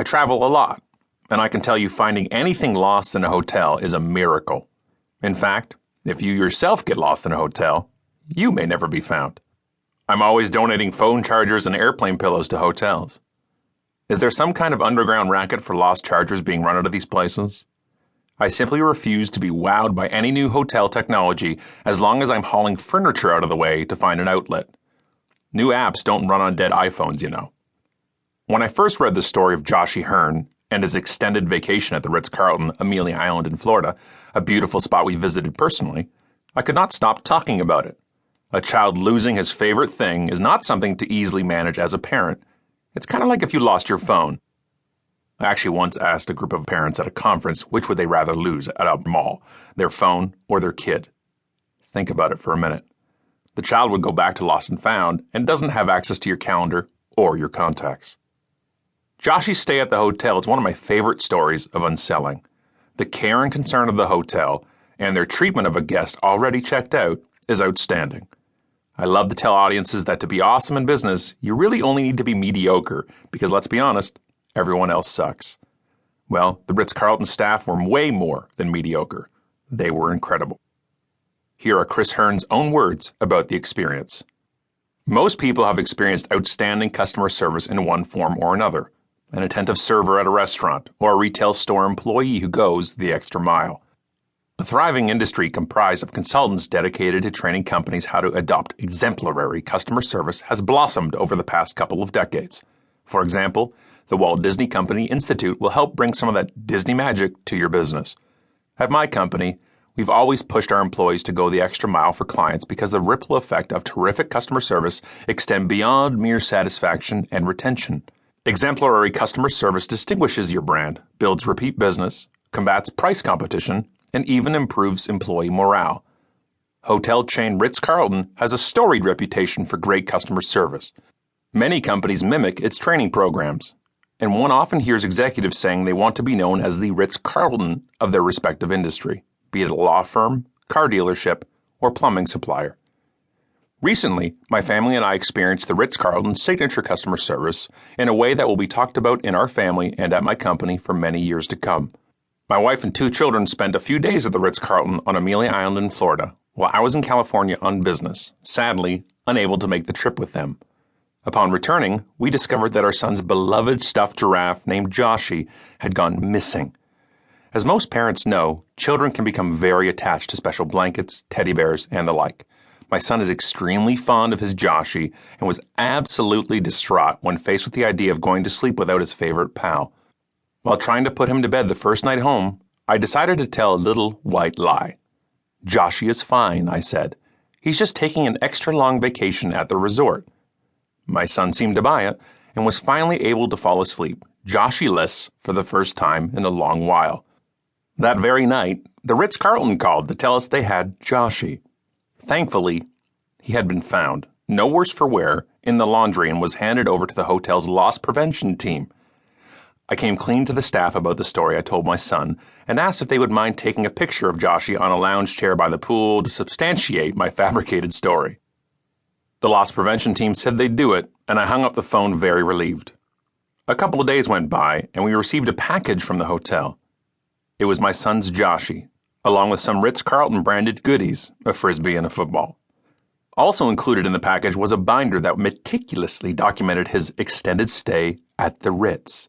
I travel a lot, and I can tell you finding anything lost in a hotel is a miracle. In fact, if you yourself get lost in a hotel, you may never be found. I'm always donating phone chargers and airplane pillows to hotels. Is there some kind of underground racket for lost chargers being run out of these places? I simply refuse to be wowed by any new hotel technology as long as I'm hauling furniture out of the way to find an outlet. New apps don't run on dead iPhones, you know. When I first read the story of Joshy Hearn and his extended vacation at the Ritz-Carlton, Amelia Island in Florida, a beautiful spot we visited personally, I could not stop talking about it. A child losing his favorite thing is not something to easily manage as a parent. It's kind of like if you lost your phone. I actually once asked a group of parents at a conference which would they rather lose at a mall, their phone or their kid. Think about it for a minute. The child would go back to lost and found and doesn't have access to your calendar or your contacts. Joshy's stay at the hotel is one of my favorite stories of UnSelling. The care and concern of the hotel and their treatment of a guest already checked out is outstanding. I love to tell audiences that to be awesome in business, you really only need to be mediocre because, let's be honest, everyone else sucks. Well, the Ritz-Carlton staff were way more than mediocre. They were incredible. Here are Chris Hearn's own words about the experience. Most people have experienced outstanding customer service in one form or another. An attentive server at a restaurant or a retail store employee who goes the extra mile. A thriving industry comprised of consultants dedicated to training companies how to adopt exemplary customer service has blossomed over the past couple of decades. For example, the Walt Disney Company Institute will help bring some of that Disney magic to your business. At my company, we've always pushed our employees to go the extra mile for clients because the ripple effect of terrific customer service extends beyond mere satisfaction and retention. Exemplary customer service distinguishes your brand, builds repeat business, combats price competition, and even improves employee morale. Hotel chain Ritz-Carlton has a storied reputation for great customer service. Many companies mimic its training programs, and one often hears executives saying they want to be known as the Ritz-Carlton of their respective industry, be it a law firm, car dealership, or plumbing supplier. Recently, my family and I experienced the Ritz-Carlton signature customer service in a way that will be talked about in our family and at my company for many years to come. My wife and 2 children spent a few days at the Ritz-Carlton on Amelia Island in Florida, while I was in California on business, sadly unable to make the trip with them. Upon returning, we discovered that our son's beloved stuffed giraffe named Joshy had gone missing. As most parents know, children can become very attached to special blankets, teddy bears, and the like. My son is extremely fond of his Joshy and was absolutely distraught when faced with the idea of going to sleep without his favorite pal. While trying to put him to bed the first night home, I decided to tell a little white lie. Joshy is fine, I said. He's just taking an extra long vacation at the resort. My son seemed to buy it and was finally able to fall asleep, Joshy-less for the first time in a long while. That very night, the Ritz-Carlton called to tell us they had Joshy. Thankfully, he had been found, no worse for wear, in the laundry and was handed over to the hotel's loss prevention team. I came clean to the staff about the story I told my son and asked if they would mind taking a picture of Joshy on a lounge chair by the pool to substantiate my fabricated story. The loss prevention team said they'd do it, and I hung up the phone very relieved. A couple of days went by, and we received a package from the hotel. It was my son's Joshy, along with some Ritz-Carlton branded goodies, a frisbee and a football. Also included in the package was a binder that meticulously documented his extended stay at the Ritz.